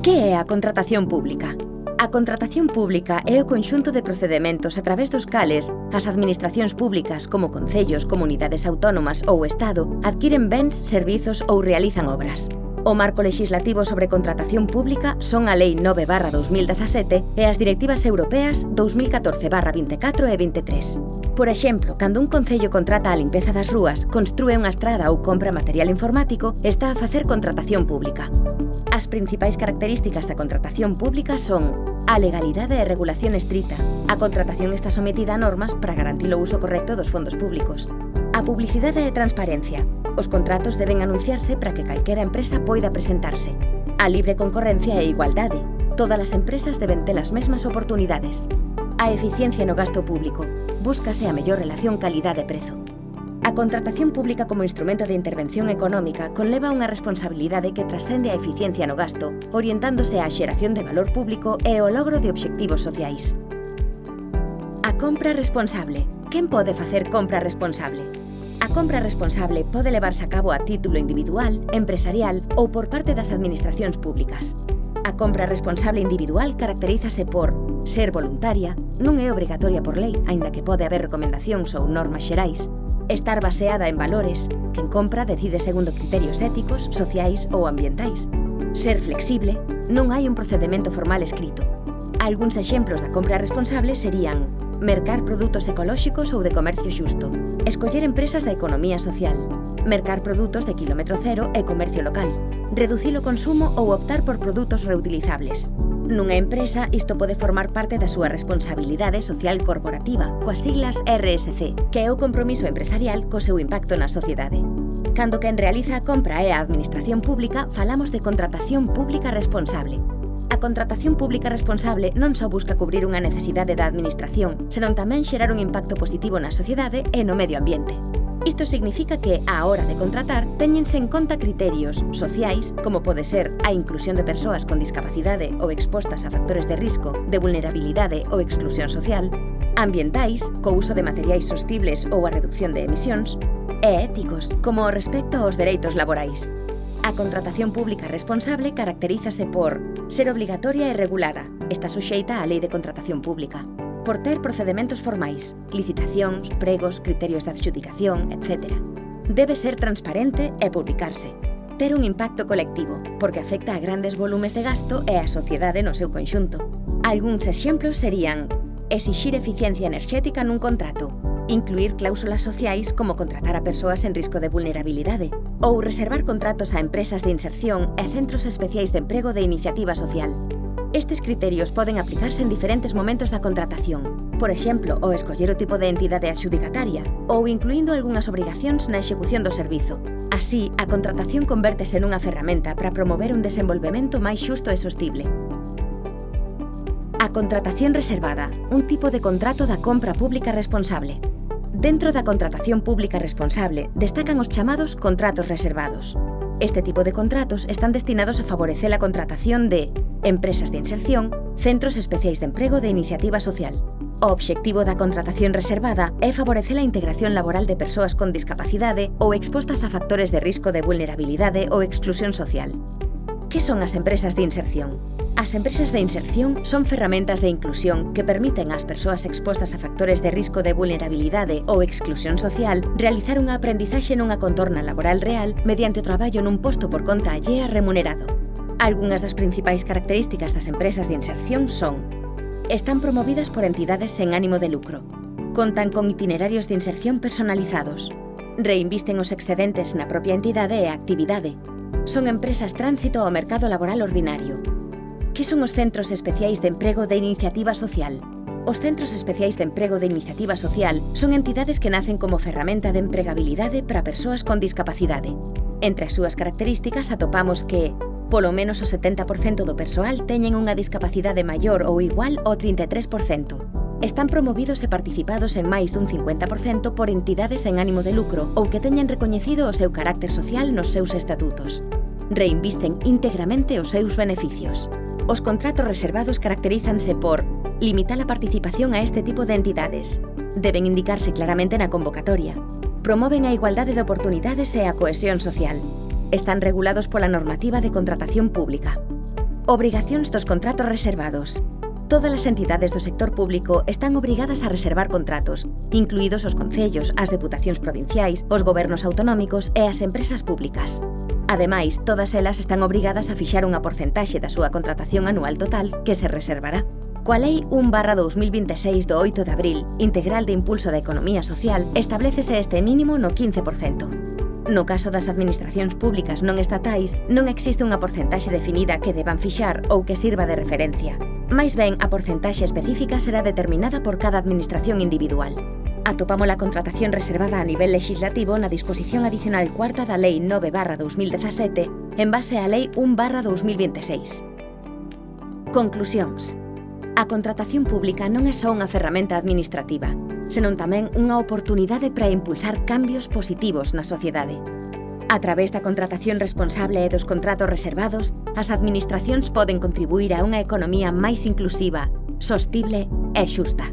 Que é a contratación pública? A contratación pública é o conxunto de procedementos a través dos cales as administracións públicas como concellos, comunidades autónomas ou Estado adquiren bens, servizos ou realizan obras. O marco legislativo sobre contratación pública son a Lei 9/2017 e as directivas europeas 2014/24 e 23. Por exemplo, cando un concello contrata a limpeza das rúas, construe unha estrada ou compra material informático, está a facer contratación pública. As principais características da contratación pública son a legalidade e regulación estrita. A contratación está sometida a normas para garantir o uso correcto dos fondos públicos. A publicidade e transparencia. Os contratos deben anunciarse para que calquera empresa poida presentarse. A libre concorrencia e igualdade. Todas as empresas deben ter as mesmas oportunidades. A eficiencia no gasto público. Búscase a mellor relación calidade-prezo. A contratación pública como instrumento de intervención económica conleva unha responsabilidade que trascende a eficiencia no gasto, orientándose á xeración de valor público e ao logro de obxectivos sociais. A compra responsable. Quen pode facer compra responsable? A compra responsable pode levarse a cabo a título individual, empresarial ou por parte das administracións públicas. A compra responsable individual caracterízase por ser voluntaria, non é obrigatoria por lei, aínda que pode haber recomendacións ou normas xerais, estar baseada en valores, quen compra decide segundo criterios éticos, sociais ou ambientais, ser flexible, non hai un procedemento formal escrito. Algúns exemplos da compra responsable serían mercar produtos ecolóxicos ou de comercio xusto, escoller empresas da economía social, mercar produtos de quilómetro cero e comercio local, reducir o consumo ou optar por produtos reutilizables. Nunha empresa, isto pode formar parte da súa responsabilidade social corporativa, coas siglas RSC, que é o compromiso empresarial co seu impacto na sociedade. Cando quen realiza a compra é a administración pública, falamos de contratación pública responsable. A contratación pública responsable non só busca cubrir unha necesidade da administración, senón tamén xerar un impacto positivo na sociedade e no medio ambiente. Isto significa que, á hora de contratar, téñense en conta criterios sociais, como pode ser a inclusión de persoas con discapacidade ou expostas a factores de risco, de vulnerabilidade ou exclusión social, ambientais, co uso de materiais sostibles ou a reducción de emisións, e éticos, como o respecto aos dereitos laborais. A contratación pública responsable caracterízase por ser obrigatoria e regulada, está suxeita á Lei de Contratación Pública, por ter procedementos formais, licitacións, pregos, criterios de adxudicación, etc. Debe ser transparente e publicarse. Ter un impacto colectivo, porque afecta a grandes volumes de gasto e a sociedade no seu conxunto. Algúns exemplos serían exixir eficiencia enerxética nun contrato, incluir cláusulas sociais como contratar a persoas en risco de vulnerabilidade, ou reservar contratos a empresas de inserción e centros especiais de emprego de iniciativa social. Estes criterios poden aplicarse en diferentes momentos da contratación, por exemplo, ao escoller o tipo de entidade adxudicataria ou incluindo algunhas obrigacións na execución do servizo. Así, a contratación convértese nunha ferramenta para promover un desenvolvemento máis xusto e sostible. A contratación reservada, un tipo de contrato da compra pública responsable. Dentro da contratación pública responsable destacan os chamados contratos reservados. Este tipo de contratos están destinados a favorecer a contratación de empresas de inserción, centros especiais de emprego de iniciativa social. O obxectivo da contratación reservada é favorecer a integración laboral de persoas con discapacidade ou expostas a factores de risco de vulnerabilidade ou exclusión social. Que son as empresas de inserción? As empresas de inserción son ferramentas de inclusión que permiten ás persoas expostas a factores de risco de vulnerabilidade ou exclusión social realizar unha aprendizaxe nunha contorna laboral real mediante o traballo nun posto por conta allea remunerado. Algunhas das principais características das empresas de inserción son: están promovidas por entidades sen ánimo de lucro, contan con itinerarios de inserción personalizados, reinvisten os excedentes na propia entidade e actividade, son empresas tránsito ao mercado laboral ordinario. Que son os centros especiais de emprego de iniciativa social? Os centros especiais de emprego de iniciativa social son entidades que nacen como ferramenta de empregabilidade para persoas con discapacidade. Entre as súas características atopamos que polo menos o 70% do persoal teñen unha discapacidade maior ou igual ao 33%. Están promovidos e participados en máis dun 50% por entidades en ánimo de lucro ou que teñen recoñecido o seu carácter social nos seus estatutos. Reinvisten íntegramente os seus beneficios. Os contratos reservados caracterízanse por limitar a participación a este tipo de entidades. Deben indicarse claramente na convocatoria. Promoven a igualdade de oportunidades e a cohesión social. Están regulados pola normativa de contratación pública. Obrigacións dos contratos reservados. Todas as entidades do sector público están obrigadas a reservar contratos, incluídos os concellos, as deputacións provinciais, os gobernos autonómicos e as empresas públicas. Ademais, todas elas están obrigadas a fixar unha porcentaxe da súa contratación anual total que se reservará. Coa Lei 1/2026 do 8 de abril, integral de impulso da economía social, establécese este mínimo no 15%. No caso das administracións públicas non estatais, non existe unha porcentaxe definida que deban fixar ou que sirva de referencia. Mais ben, a porcentaxe específica será determinada por cada administración individual. Atopamos a contratación reservada a nivel legislativo na disposición adicional cuarta da Lei 9/2017 en base á Lei 1/2026. Conclusións. A contratación pública non é só unha ferramenta administrativa, senón tamén unha oportunidade para impulsar cambios positivos na sociedade. A través da contratación responsable e dos contratos reservados, as administracións poden contribuir a unha economía máis inclusiva, sostible e xusta.